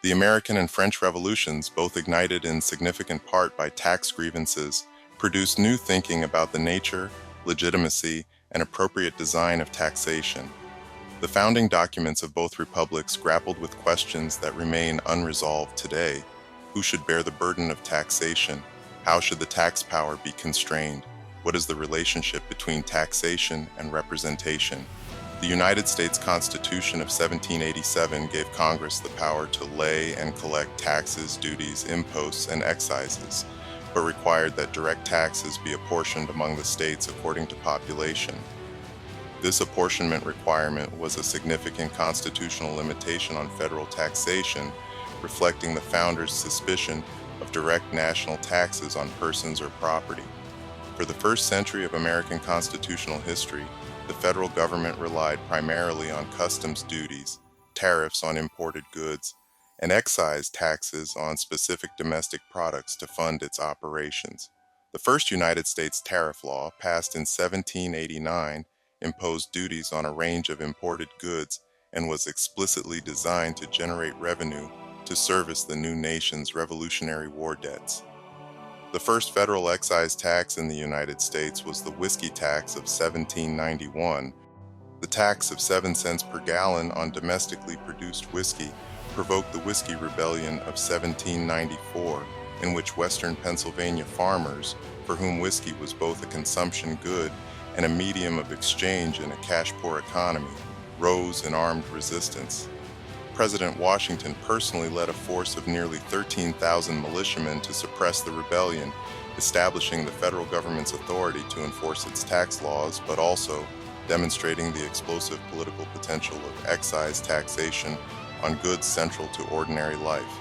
The American and French revolutions, both ignited in significant part by tax grievances, produced new thinking about the nature, legitimacy, and appropriate design of taxation. The founding documents of both republics grappled with questions that remain unresolved today. Who should bear the burden of taxation? How should the tax power be constrained? What is the relationship between taxation and representation? The United States Constitution of 1787 gave Congress the power to lay and collect taxes, duties, imposts, and excises, but required that direct taxes be apportioned among the states according to population. This apportionment requirement was a significant constitutional limitation on federal taxation, reflecting the founders' suspicion of direct national taxes on persons or property. For the first century of American constitutional history, the federal government relied primarily on customs duties, tariffs on imported goods, and excise taxes on specific domestic products to fund its operations. The first United States tariff law, passed in 1789, imposed duties on a range of imported goods and was explicitly designed to generate revenue to service the new nation's Revolutionary War debts. The first federal excise tax in the United States was the whiskey tax of 1791. The tax of 7 cents per gallon on domestically produced whiskey provoked the Whiskey Rebellion of 1794, in which Western Pennsylvania farmers, for whom whiskey was both a consumption good and a medium of exchange in a cash-poor economy, rose in armed resistance. President Washington personally led a force of nearly 13,000 militiamen to suppress the rebellion, establishing the federal government's authority to enforce its tax laws, but also demonstrating the explosive political potential of excise taxation on goods central to ordinary life.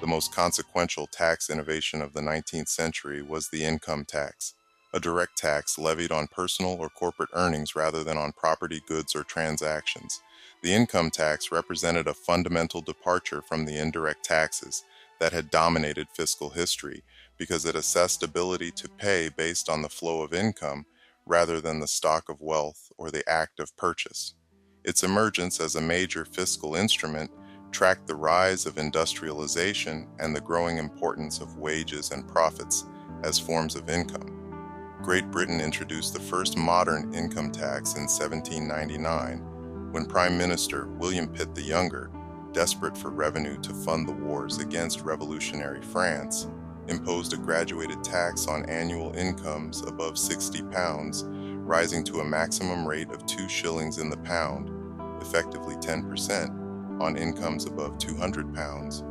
The most consequential tax innovation of the 19th century was the income tax, a direct tax levied on personal or corporate earnings rather than on property, goods, or transactions. The income tax represented a fundamental departure from the indirect taxes that had dominated fiscal history because it assessed ability to pay based on the flow of income rather than the stock of wealth or the act of purchase. Its emergence as a major fiscal instrument tracked the rise of industrialization and the growing importance of wages and profits as forms of income. Great Britain introduced the first modern income tax in 1799, when Prime Minister William Pitt the Younger, desperate for revenue to fund the wars against revolutionary France, imposed a graduated tax on annual incomes above £60, rising to a maximum rate of 2 shillings in the pound, effectively 10%, on incomes above £200.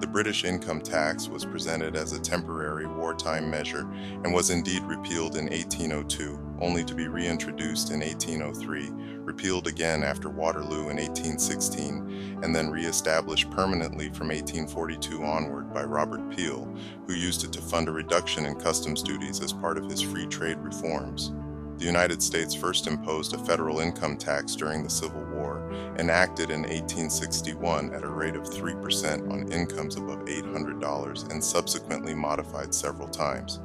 The British income tax was presented as a temporary wartime measure and was indeed repealed in 1802, only to be reintroduced in 1803, repealed again after Waterloo in 1816, and then re-established permanently from 1842 onward by Robert Peel, who used it to fund a reduction in customs duties as part of his free trade reforms. The United States first imposed a federal income tax during the Civil War, enacted in 1861 at a rate of 3% on incomes above $800 and subsequently modified several times.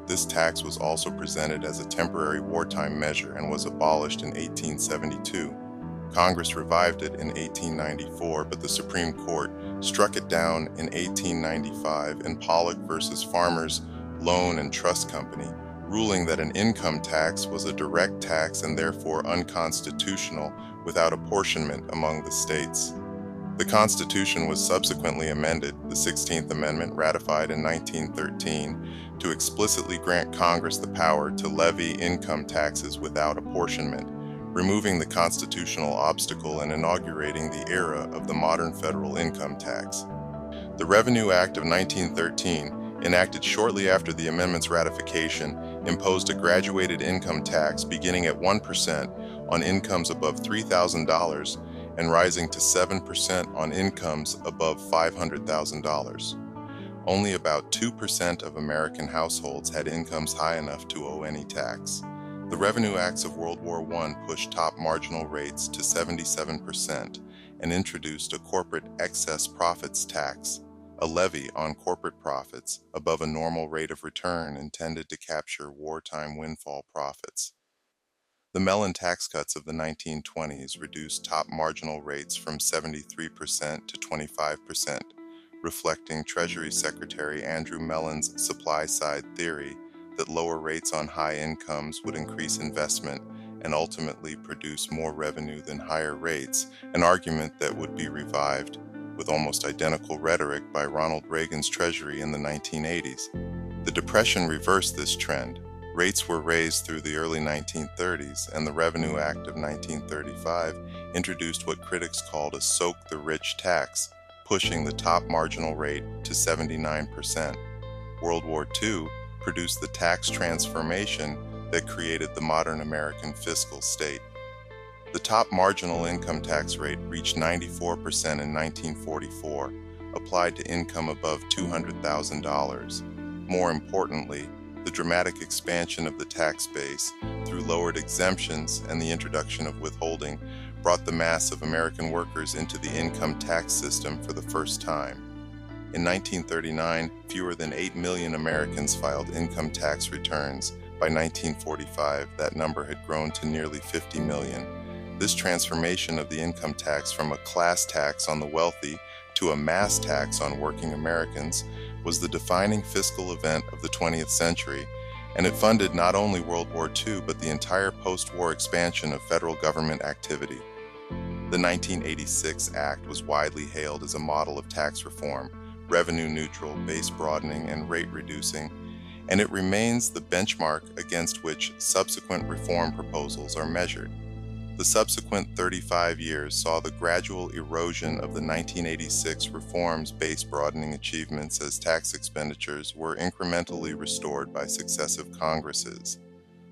This tax was also presented as a temporary wartime measure and was abolished in 1872. Congress revived it in 1894, but the Supreme Court struck it down in 1895 in Pollock versus Farmers Loan and Trust Company, ruling that an income tax was a direct tax and therefore unconstitutional without apportionment among the states. The Constitution was subsequently amended, the 16th Amendment ratified in 1913, to explicitly grant Congress the power to levy income taxes without apportionment, removing the constitutional obstacle and inaugurating the era of the modern federal income tax. The Revenue Act of 1913, enacted shortly after the amendment's ratification, imposed a graduated income tax beginning at 1% on incomes above $3,000 and rising to 7% on incomes above $500,000. Only about 2% of American households had incomes high enough to owe any tax. The Revenue Acts of World War I pushed top marginal rates to 77% and introduced a corporate excess profits tax, a levy on corporate profits above a normal rate of return intended to capture wartime windfall profits. The Mellon tax cuts of the 1920s reduced top marginal rates from 73% to 25%, reflecting Treasury Secretary Andrew Mellon's supply-side theory that lower rates on high incomes would increase investment and ultimately produce more revenue than higher rates, an argument that would be revived with almost identical rhetoric by Ronald Reagan's Treasury in the 1980s. The Depression reversed this trend. Rates were raised through the early 1930s, and the Revenue Act of 1935 introduced what critics called a soak the rich tax, pushing the top marginal rate to 79%. World War II produced the tax transformation that created the modern American fiscal state. The top marginal income tax rate reached 94% in 1944, applied to income above $200,000. More importantly, the dramatic expansion of the tax base through lowered exemptions and the introduction of withholding brought the mass of American workers into the income tax system for the first time. In 1939, fewer than 8 million Americans filed income tax returns. By 1945, that number had grown to nearly 50 million. This transformation of the income tax from a class tax on the wealthy to a mass tax on working Americans was the defining fiscal event of the 20th century, and it funded not only World War II but the entire post-war expansion of federal government activity. The 1986 Act was widely hailed as a model of tax reform, revenue-neutral, base broadening, and rate reducing, and it remains the benchmark against which subsequent reform proposals are measured. The subsequent 35 years saw the gradual erosion of the 1986 reform's base broadening achievements as tax expenditures were incrementally restored by successive Congresses.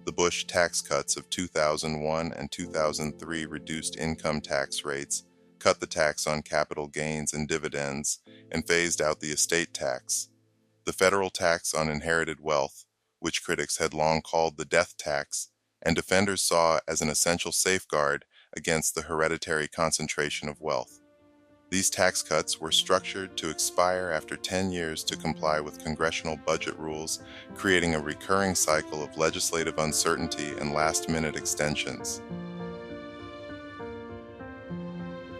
The Bush tax cuts of 2001 and 2003 reduced income tax rates, cut the tax on capital gains and dividends, and phased out the estate tax. The federal tax on inherited wealth, which critics had long called the death tax, and defenders saw as an essential safeguard against the hereditary concentration of wealth. These tax cuts were structured to expire after 10 years to comply with congressional budget rules, creating a recurring cycle of legislative uncertainty and last-minute extensions.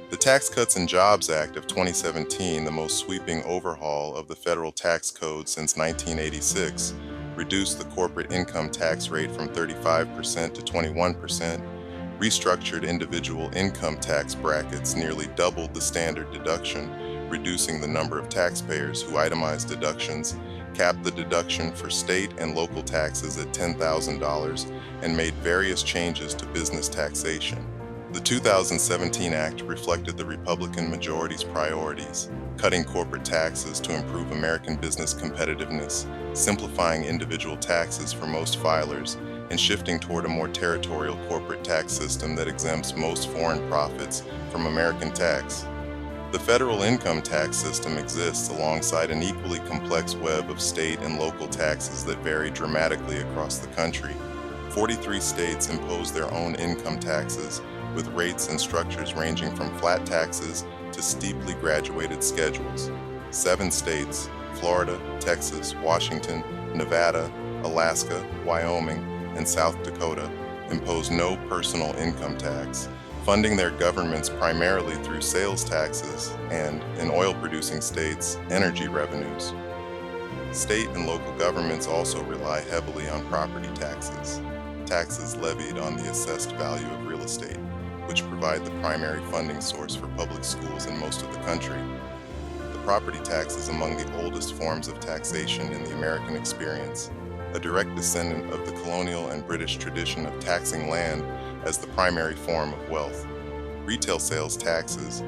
The Tax Cuts and Jobs Act of 2017, the most sweeping overhaul of the federal tax code since 1986, reduced the corporate income tax rate from 35% to 21%, restructured individual income tax brackets, nearly doubled the standard deduction, reducing the number of taxpayers who itemized deductions, capped the deduction for state and local taxes at $10,000, and made various changes to business taxation. The 2017 Act reflected the Republican majority's priorities, cutting corporate taxes to improve American business competitiveness, simplifying individual taxes for most filers, and shifting toward a more territorial corporate tax system that exempts most foreign profits from American tax. The federal income tax system exists alongside an equally complex web of state and local taxes that vary dramatically across the country. 43 states impose their own income taxes, with rates and structures ranging from flat taxes to steeply graduated schedules. 7 states, Florida, Texas, Washington, Nevada, Alaska, Wyoming, and South Dakota, impose no personal income tax, funding their governments primarily through sales taxes and, in oil-producing states, energy revenues. State and local governments also rely heavily on property taxes, taxes levied on the assessed value of real estate, which provide the primary funding source for public schools in most of the country. The property tax is among the oldest forms of taxation in the American experience, a direct descendant of the colonial and British tradition of taxing land as the primary form of wealth. Retail sales taxes,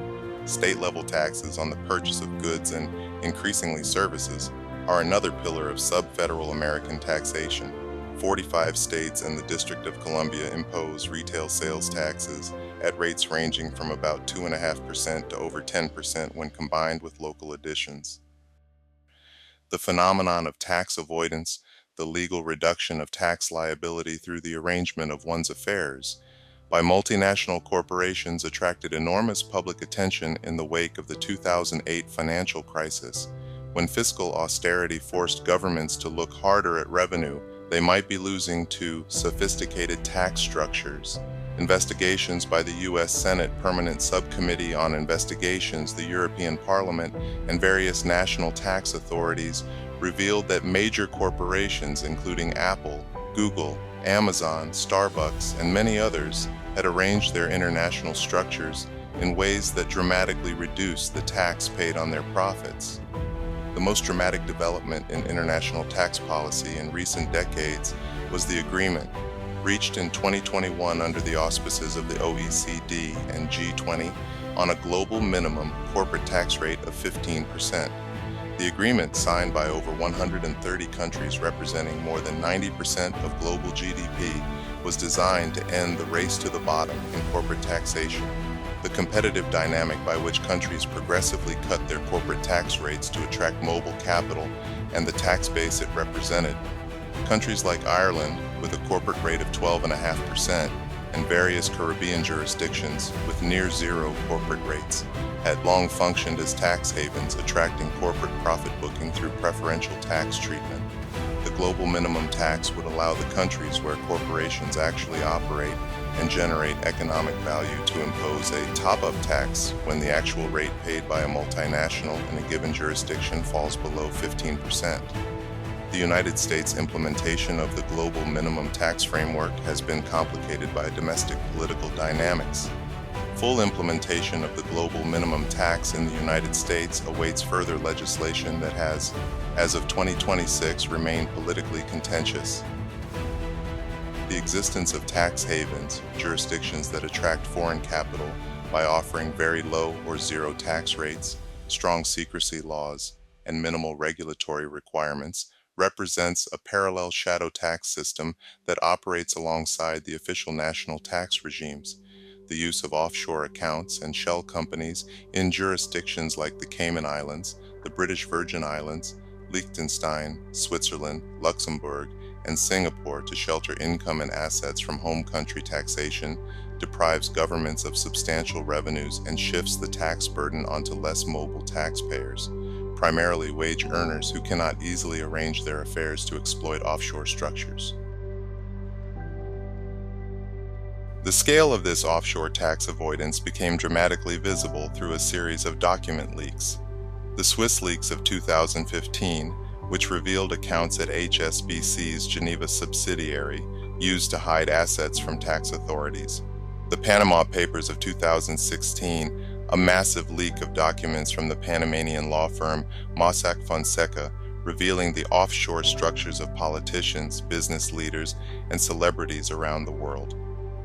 state-level taxes on the purchase of goods and, increasingly, services, are another pillar of sub-federal American taxation. 45 states and the District of Columbia impose retail sales taxes at rates ranging from about 2.5% to over 10% when combined with local additions. The phenomenon of tax avoidance, the legal reduction of tax liability through the arrangement of one's affairs, by multinational corporations attracted enormous public attention in the wake of the 2008 financial crisis, when fiscal austerity forced governments to look harder at revenue They might be losing to sophisticated tax structures. Investigations by the U.S. Senate Permanent Subcommittee on Investigations, the European Parliament, and various national tax authorities revealed that major corporations, including Apple, Google, Amazon, Starbucks, and many others, had arranged their international structures in ways that dramatically reduced the tax paid on their profits. The most dramatic development in international tax policy in recent decades was the agreement reached in 2021 under the auspices of the OECD and G20 on a global minimum corporate tax rate of 15%. The agreement, signed by over 130 countries representing more than 90% of global GDP, was designed to end the race to the bottom in corporate taxation, the competitive dynamic by which countries progressively cut their corporate tax rates to attract mobile capital and the tax base it represented. Countries like Ireland, with a corporate rate of 12.5%, and various Caribbean jurisdictions with near zero corporate rates, had long functioned as tax havens, attracting corporate profit booking through preferential tax treatment. The global minimum tax would allow the countries where corporations actually operate and generate economic value to impose a top-up tax when the actual rate paid by a multinational in a given jurisdiction falls below 15%. The United States implementation of the global minimum tax framework has been complicated by domestic political dynamics. Full implementation of the global minimum tax in the United States awaits further legislation that has, as of 2026, remained politically contentious. The existence of tax havens, jurisdictions that attract foreign capital by offering very low or zero tax rates, strong secrecy laws, and minimal regulatory requirements, represents a parallel shadow tax system that operates alongside the official national tax regimes. The use of offshore accounts and shell companies in jurisdictions like the Cayman Islands, the British Virgin Islands, Liechtenstein, Switzerland, Luxembourg, and Singapore to shelter income and assets from home country taxation deprives governments of substantial revenues and shifts the tax burden onto less mobile taxpayers, primarily wage earners who cannot easily arrange their affairs to exploit offshore structures. The scale of this offshore tax avoidance became dramatically visible through a series of document leaks. The Swiss leaks of 2015, which revealed accounts at HSBC's Geneva subsidiary used to hide assets from tax authorities. The Panama Papers of 2016, a massive leak of documents from the Panamanian law firm Mossack Fonseca, revealing the offshore structures of politicians, business leaders, and celebrities around the world.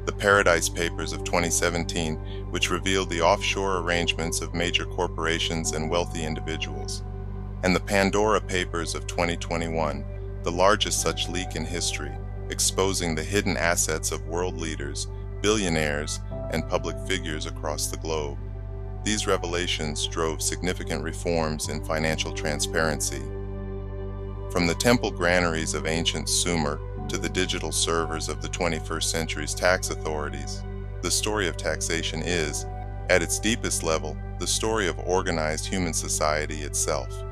The Paradise Papers of 2017, which revealed the offshore arrangements of major corporations and wealthy individuals. And the Pandora Papers of 2021, the largest such leak in history, exposing the hidden assets of world leaders, billionaires, and public figures across the globe. These revelations drove significant reforms in financial transparency. From the temple granaries of ancient Sumer to the digital servers of the 21st century's tax authorities, the story of taxation is, at its deepest level, the story of organized human society itself.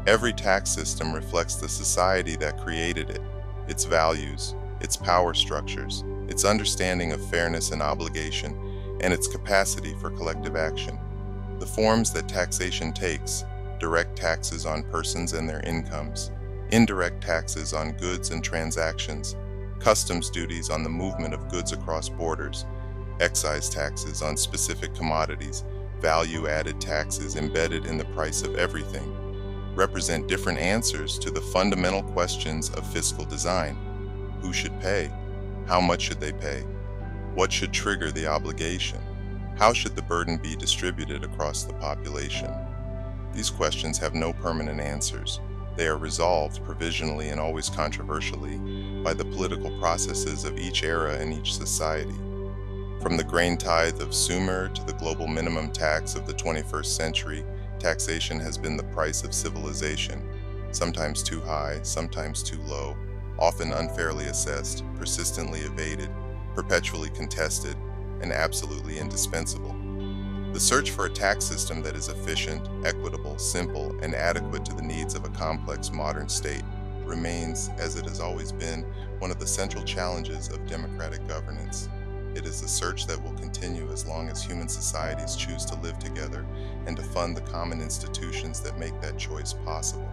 Every tax system reflects the society that created it, its values, its power structures, its understanding of fairness and obligation, and its capacity for collective action. The forms that taxation takes: direct taxes on persons and their incomes, indirect taxes on goods and transactions, customs duties on the movement of goods across borders, excise taxes on specific commodities, value-added taxes embedded in the price of everything, represent different answers to the fundamental questions of fiscal design. Who should pay? How much should they pay? What should trigger the obligation? How should the burden be distributed across the population? These questions have no permanent answers. They are resolved provisionally and always controversially by the political processes of each era and each society. From the grain tithe of Sumer to the global minimum tax of the 21st century, taxation has been the price of civilization, sometimes too high, sometimes too low, often unfairly assessed, persistently evaded, perpetually contested, and absolutely indispensable. The search for a tax system that is efficient, equitable, simple, and adequate to the needs of a complex modern state remains, as it has always been, one of the central challenges of democratic governance. It is a search that will continue as long as human societies choose to live together and to fund the common institutions that make that choice possible.